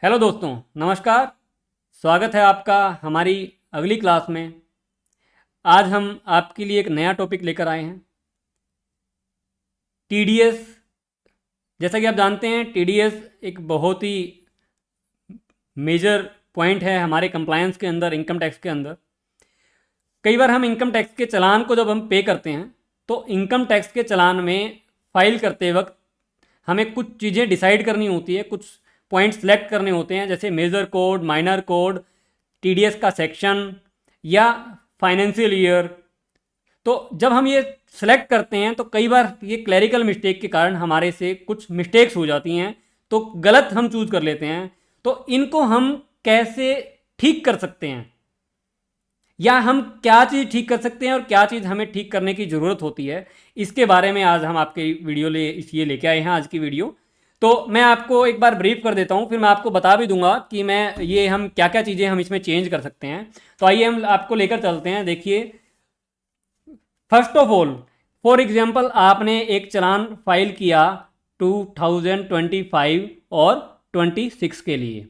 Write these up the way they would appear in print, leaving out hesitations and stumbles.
Hello दोस्तों, नमस्कार। स्वागत है आपका हमारी अगली क्लास में। आज हम आपके लिए एक नया टॉपिक लेकर आए हैं, टीडीएस। जैसा कि आप जानते हैं, टीडीएस एक बहुत ही मेजर पॉइंट है हमारे कंप्लायंस के अंदर, इनकम टैक्स के अंदर। कई बार हम इनकम टैक्स के चालान को जब हम पे करते हैं तो इनकम टैक्स के चालान में फाइल करते वक्त हमें कुछ चीज़ें डिसाइड करनी होती है, कुछ पॉइंट सेलेक्ट करने होते हैं, जैसे major code, minor code, TDS का सेक्शन या फाइनेंशियल ईयर। तो जब हम ये सेलेक्ट करते हैं तो कई बार ये क्लैरिकल मिस्टेक के कारण हमारे से कुछ मिस्टेक्स हो जाती हैं, तो गलत हम चूज कर लेते हैं। तो इनको हम कैसे ठीक कर सकते हैं, या हम क्या चीज़ ठीक कर सकते हैं और क्या चीज़ हमें ठीक करने की ज़रूरत होती है, इसके बारे में आज हम आपके वीडियो ये लेके आए हैं आज की वीडियो। तो मैं आपको एक बार ब्रीफ कर देता हूँ, फिर मैं आपको बता भी दूंगा कि मैं ये हम क्या क्या चीज़ें हम इसमें चेंज कर सकते हैं। तो आइए हम आपको लेकर चलते हैं। देखिए, first of all, for example आपने एक चालान फाइल किया 2025 और 26 के लिए।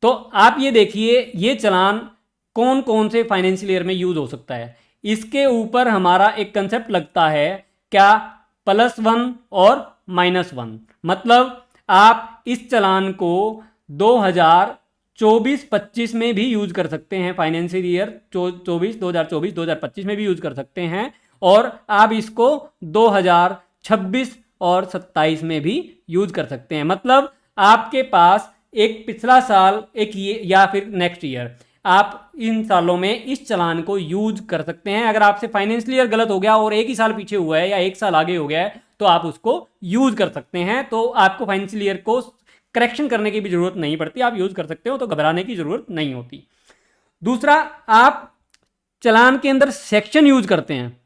तो आप ये देखिए, ये चालान कौन कौन से फाइनेंशियल ईयर में यूज हो सकता है। इसके ऊपर हमारा एक कंसेप्ट लगता है, क्या +1 और -1। मतलब आप इस चालान को 2024-25 में भी यूज कर सकते हैं, फाइनेंशियल ईयर 2024-2025 में भी यूज कर सकते हैं, और आप इसको 2026 और 27 में भी यूज कर सकते हैं। मतलब आपके पास एक पिछला साल, एक ये, या फिर नेक्स्ट ईयर, आप इन सालों में इस चालान को यूज कर सकते हैं। अगर आपसे फाइनेंशियल ईयर गलत हो गया और एक ही साल पीछे हुआ है या एक साल आगे हो गया है तो आप उसको यूज कर सकते हैं। तो आपको फाइनेंशियल ईयर को करेक्शन करने की भी जरूरत नहीं पड़ती, आप यूज कर सकते हो, तो घबराने की जरूरत नहीं होती। दूसरा, आप चालान के अंदर सेक्शन यूज करते हैं।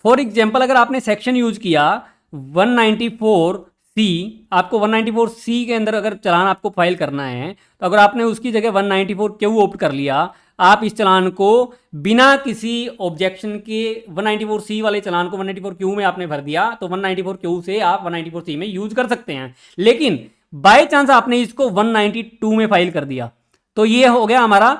फॉर एग्जाम्पल, अगर आपने सेक्शन यूज किया 194C, आपको 194C के अंदर अगर चालान आपको फाइल करना है, तो अगर आपने उसकी जगह 194Q ऑप्ट कर लिया, आप इस चालान को बिना किसी ऑब्जेक्शन के 194C वाले चालान को 194Q में आपने भर दिया, तो 194Q से आप 194C में यूज कर सकते हैं। लेकिन बाय चांस आपने इसको 192 में फाइल कर दिया, तो ये हो गया हमारा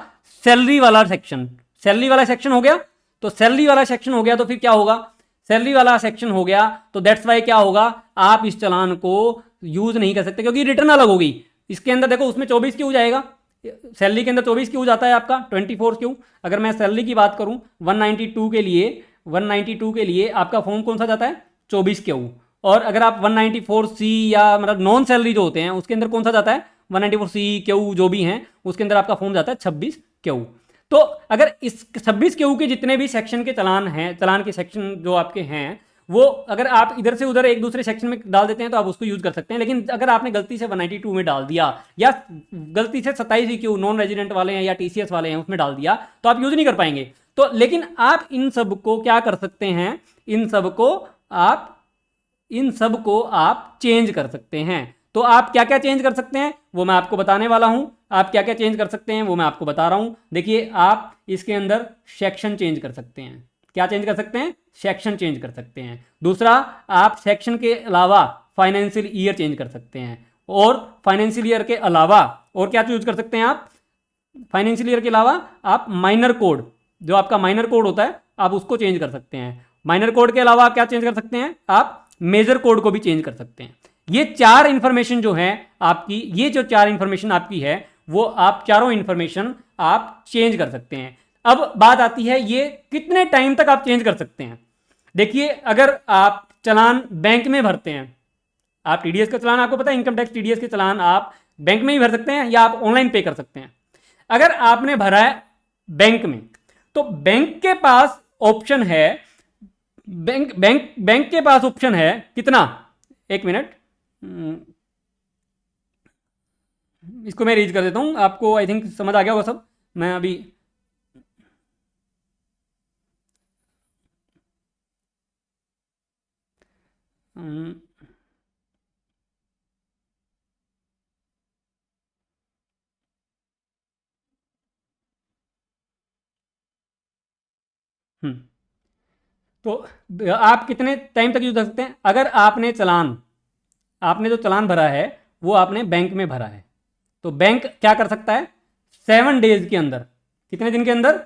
सैलरी वाला सेक्शन। सैलरी वाला सेक्शन हो गया, तो सैलरी वाला सेक्शन हो गया तो फिर क्या होगा, सैलरी वाला सेक्शन हो गया तो दैट्स वाई क्या होगा, आप इस चालान को यूज नहीं कर सकते, क्योंकि रिटर्न अलग होगी। इसके अंदर देखो, उसमें 24 क्यों जाएगा, सैलरी के अंदर 24 क्यों जाता है आपका, 24 क्यों। अगर मैं सैलरी की बात करूं 192 के लिए, 192 के लिए आपका फॉर्म कौन सा जाता है, 24 क्यों। और अगर आप 194C या मतलब नॉन सैलरी जो होते हैं उसके अंदर कौन सा जाता है, 194C क्यों जो भी हैं, उसके अंदर आपका फॉर्म जाता है 26 क्यों। तो अगर इस 26 क्यू के जितने भी सेक्शन के चालान हैं, चालान के सेक्शन जो आपके हैं, वो अगर आप इधर से उधर एक दूसरे सेक्शन में डाल देते हैं तो आप उसको यूज कर सकते हैं। लेकिन अगर आपने गलती से 192 में डाल दिया, या गलती से 27 क्यू नॉन रेजिडेंट वाले हैं या टीसीएस वाले हैं उसमें डाल दिया, तो आप यूज नहीं कर पाएंगे। तो लेकिन आप इन सब को क्या कर सकते हैं, इन सब को आप चेंज कर सकते हैं। तो आप क्या क्या चेंज कर सकते हैं वो मैं आपको बताने वाला हूं। आप क्या क्या चेंज कर सकते हैं वो मैं आपको बता रहा हूं। देखिए, आप इसके अंदर सेक्शन चेंज कर सकते हैं। क्या चेंज कर सकते हैं, सेक्शन चेंज कर सकते हैं। दूसरा, आप सेक्शन के अलावा फाइनेंशियल ईयर चेंज कर सकते हैं। और फाइनेंशियल ईयर के अलावा और क्या चूज कर सकते हैं आप, फाइनेंशियल ईयर के अलावा आप माइनर कोड, जो आपका माइनर कोड होता है, आप उसको चेंज कर सकते हैं। माइनर कोड के अलावा आप क्या चेंज कर सकते हैं, आप मेजर कोड को भी चेंज कर सकते हैं। ये चार इंफॉर्मेशन जो है आपकी, ये जो चार इंफॉर्मेशन आपकी है, वो आप चारों इंफॉर्मेशन आप चेंज कर सकते हैं। अब बात आती है, ये कितने टाइम तक आप चेंज कर सकते हैं। देखिए, अगर आप चालान बैंक में भरते हैं, आप टीडीएस का चालान, आपको पता है इनकम टैक्स टीडीएस के चालान आप बैंक में ही भर सकते हैं या आप ऑनलाइन पे कर सकते हैं। अगर आपने भरा है बैंक में, तो बैंक के पास ऑप्शन है, बैंक के पास ऑप्शन है कितना, एक मिनट, इसको मैं रीड कर देता हूं, आपको आई थिंक समझ आ गया होगा सब। मैं अभी हम्म तो आप कितने टाइम तक यूज कर सकते हैं। अगर आपने जो चालान भरा है वो आपने बैंक में भरा है, तो बैंक क्या कर सकता है 7 डेज के अंदर, कितने दिन के अंदर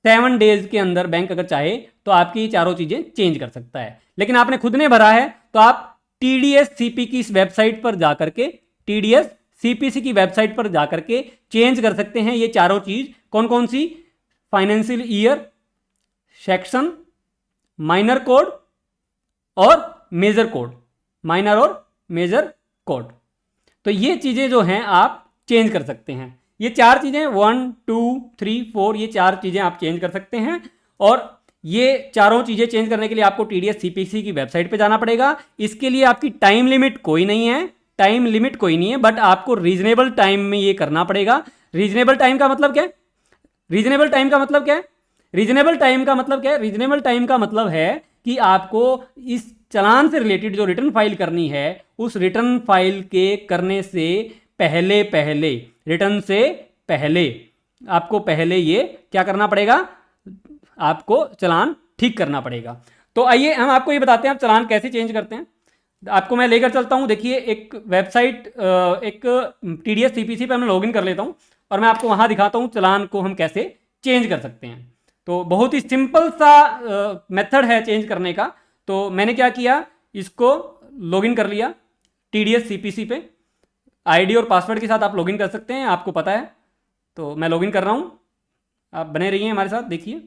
7 डेज के अंदर बैंक अगर चाहे तो आपकी ये चारों चीजें चेंज कर सकता है। लेकिन आपने खुद ने भरा है तो आप टीडीएस सीपी की इस वेबसाइट पर जाकर के, टीडीएस सीपीसी की वेबसाइट पर जाकर के चेंज कर सकते हैं ये चारों चीज। कौन कौन सी? Financial year, section, minor code और मेजर कोड, माइनर और मेजर कोड। तो ये चीजें जो हैं आप चेंज कर सकते हैं। ये चार चीजें 1 2 3 4 ये चार चीजें आप चेंज कर सकते हैं। और ये चारों चीजें चेंज करने के लिए आपको टीडीएस सीपीसी की वेबसाइट पे जाना पड़ेगा। इसके लिए आपकी टाइम लिमिट कोई नहीं है, टाइम लिमिट कोई नहीं है, बट आपको रीजनेबल टाइम में ये करना पड़ेगा। रीजनेबल टाइम का मतलब क्या है? रीजनेबल टाइम का मतलब क्या है? रीजनेबल टाइम का मतलब क्या है? रीजनेबल टाइम का मतलब है कि आपको इस चालान से रिलेटेड जो रिटर्न फाइल करनी है उस रिटर्न फाइल के करने से पहले पहले, रिटर्न से पहले आपको पहले ये क्या करना पड़ेगा? आपको चालान ठीक करना पड़ेगा। तो आइए हम आपको ये बताते हैं आप चालान कैसे चेंज करते हैं। आपको मैं लेकर चलता हूं। देखिए एक वेबसाइट, एक टीडीएस सीपीसी पे मैं लॉगिन कर लेता हूं और मैं आपको वहां दिखाता हूं चालान को हम कैसे चेंज कर सकते हैं। तो बहुत ही सिंपल सा मेथड है चेंज करने का। तो मैंने क्या किया, इसको लॉगिन कर लिया टीडीएस सीपीसी पे। आईडी और पासवर्ड के साथ आप लॉगिन कर सकते हैं, आपको पता है। तो मैं लॉगिन कर रहा हूं, आप बने रहिए हमारे साथ। देखिए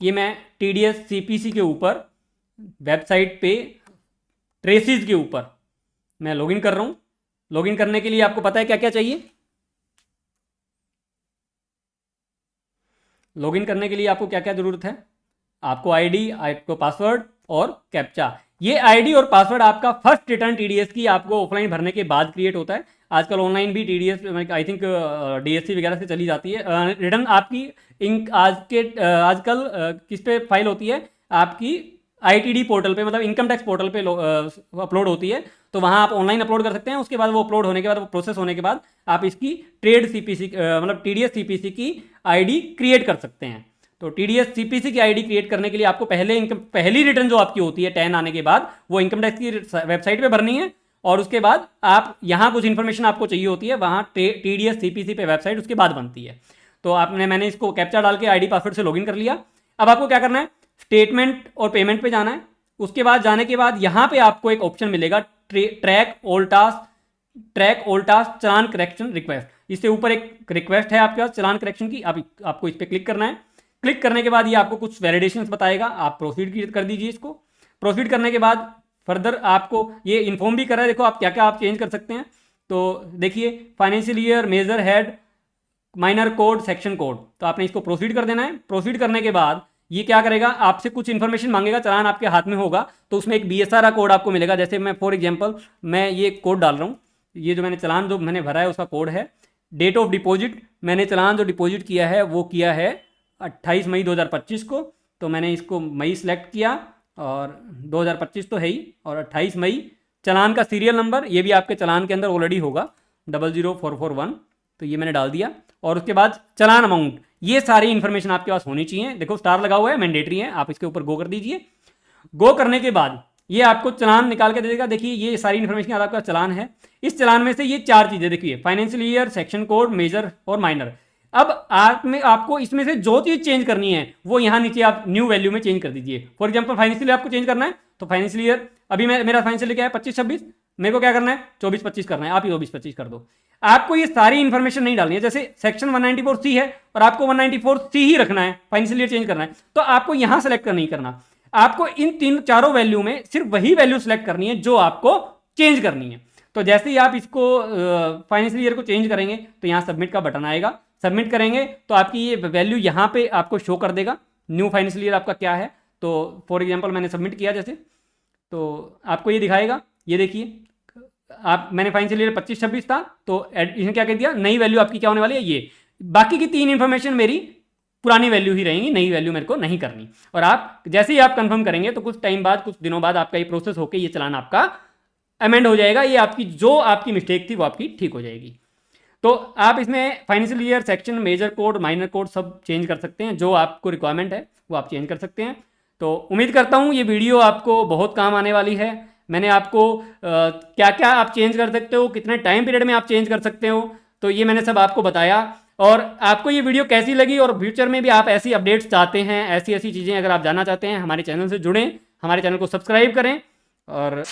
ये मैं टीडीएस सीपीसी के ऊपर वेबसाइट पे ट्रेसिस के ऊपर मैं लॉगिन कर रहा हूं। लॉगिन करने के लिए आपको पता है क्या क्या चाहिए? लॉगिन करने के लिए आपको क्या क्या जरूरत है? आपको आईडी, आपको पासवर्ड और कैप्चा। ये आईडी और पासवर्ड आपका फर्स्ट रिटर्न टीडीएस की आपको ऑफलाइन भरने के बाद क्रिएट होता है। आजकल ऑनलाइन भी टीडीएस आई थिंक डीएससी वगैरह से चली जाती है रिटर्न आपकी। आजकल किस पे फाइल होती है? आपकी आईटीडी पोर्टल पे, मतलब इनकम टैक्स पोर्टल पे अपलोड होती है। तो वहाँ आप ऑनलाइन अपलोड कर सकते हैं। उसके बाद वो अपलोड होने के बाद, वो प्रोसेस होने के बाद आप इसकी ट्रेड सीपीसी मतलब टीडीएस सीपीसी की आईडी क्रिएट कर सकते हैं। तो टीडीएस सीपीसी की आईडी क्रिएट करने के लिए आपको पहली रिटर्न जो आपकी होती है 10 आने के बाद, वो इनकम टैक्स की वेबसाइट पे भरनी है। और उसके बाद आप यहाँ कुछ इन्फॉर्मेशन आपको चाहिए होती है, वहाँ टीडीएस सीपीसी पे वेबसाइट उसके बाद बनती है। तो मैंने इसको कैप्चा डाल के आईडी पासवर्ड से लॉगिन कर लिया। अब आपको क्या करना है? स्टेटमेंट और पेमेंट पे जाना है। उसके बाद जाने के बाद यहाँ पे आपको एक ऑप्शन मिलेगा ट्रैक ऑल टास्क चालान करेक्शन रिक्वेस्ट। इससे ऊपर एक रिक्वेस्ट है आपके पास चालान करेक्शन की, आपको इस पर क्लिक करना है। क्लिक करने के बाद ये आपको कुछ वैलिडेशंस बताएगा, आप प्रोसीड कर दीजिए इसको। प्रोसीड करने के बाद फर्दर आपको ये इन्फॉर्म भी कर रहा है, देखो आप क्या क्या आप चेंज कर सकते हैं। तो देखिए financial year, major head, minor code, section code, तो आपने इसको प्रोसीड कर देना है। प्रोसीड करने के बाद ये क्या करेगा, आपसे कुछ इन्फॉर्मेशन मांगेगा, चालान आपके हाथ में होगा तो उसमें एक बीएसआर कोड आपको मिलेगा। जैसे मैं फॉर एग्जांपल मैं ये कोड डाल रहा हूँ, ये जो मैंने चालान जो मैंने भरा है उसका कोड है। डेट ऑफ डिपॉजिट, मैंने चालान जो डिपॉजिट किया है वो किया है 28 मई 2025 को। तो मैंने इसको मई सेलेक्ट किया और 2025 तो है ही, और 28 मई। चालान का सीरियल नंबर ये भी आपके चालान के अंदर ऑलरेडी होगा 00441, तो ये मैंने डाल दिया। और उसके बाद चालान अमाउंट, ये सारी इन्फॉर्मेशन आपके पास होनी चाहिए। देखो स्टार लगा हुआ है, मैंडेटरी है, आप इसके ऊपर गो कर दीजिए। गो करने के बाद ये आपको चालान निकाल के दे देगा। देखिए ये सारी इन्फॉर्मेशन आपका चालान है। इस चालान में से ये चार चीजें देखिए, financial year, section code, major और माइनर। अब आपको इसमें से जो चीज चेंज करनी है वो यहाँ नीचे आप न्यू वैल्यू में चेंज कर दीजिए। फॉर एग्जांपल फाइनेंशियल ईयर आपको चेंज करना है, तो फाइनेंशियल ईयर अभी मेरा फाइनेंशियल ईयर क्या है 25-26, मेरे को क्या करना है 24-25 करना है, आप ही 24-25 कर दो। आपको ये सारी इन्फॉर्मेशन नहीं डालनी है। जैसे सेक्शन 194C है और आपको 194C ही रखना है, फाइनेंशियल ईयर चेंज करना है, तो आपको यहां सेलेक्ट नहीं करना। आपको इन चारों वैल्यू में सिर्फ वही वैल्यू सेलेक्ट करनी है जो आपको चेंज करनी है। तो जैसे ही आप इसको फाइनेंशियल ईयर को चेंज करेंगे तो यहाँ सबमिट का बटन आएगा, सबमिट करेंगे तो आपकी ये वैल्यू यहाँ पे आपको शो कर देगा न्यू फाइनेंशियल ईयर आपका क्या है। तो फॉर एग्जांपल मैंने सबमिट किया जैसे, तो आपको ये दिखाएगा। ये देखिए मैंने फाइनेंशियल ईयर 25-26 था, तो इसने क्या कह दिया, नई वैल्यू आपकी क्या होने वाली है ये। बाकी की 3 इन्फॉर्मेशन मेरी पुरानी वैल्यू ही रहेंगी, नई वैल्यू मेरे को नहीं करनी। और आप जैसे ही आप कंफर्म करेंगे तो कुछ टाइम बाद, कुछ दिनों बाद आपका ये प्रोसेस होकर ये चालान आपका अमेंड हो जाएगा। ये आपकी जो आपकी मिस्टेक थी वो आपकी ठीक हो जाएगी। तो आप इसमें financial year, section, major code, minor code सब चेंज कर सकते हैं। जो आपको रिक्वायरमेंट है वो आप चेंज कर सकते हैं। तो उम्मीद करता हूँ ये वीडियो आपको बहुत काम आने वाली है। मैंने आपको क्या क्या आप चेंज कर सकते हो, कितने टाइम पीरियड में आप चेंज कर सकते हो, तो ये मैंने सब आपको बताया। और आपको ये वीडियो कैसी लगी, और फ्यूचर में भी आप ऐसी अपडेट्स चाहते हैं, ऐसी ऐसी चीज़ें अगर आप जानना चाहते हैं, हमारे चैनल से जुड़ें, हमारे चैनल को सब्सक्राइब करें। और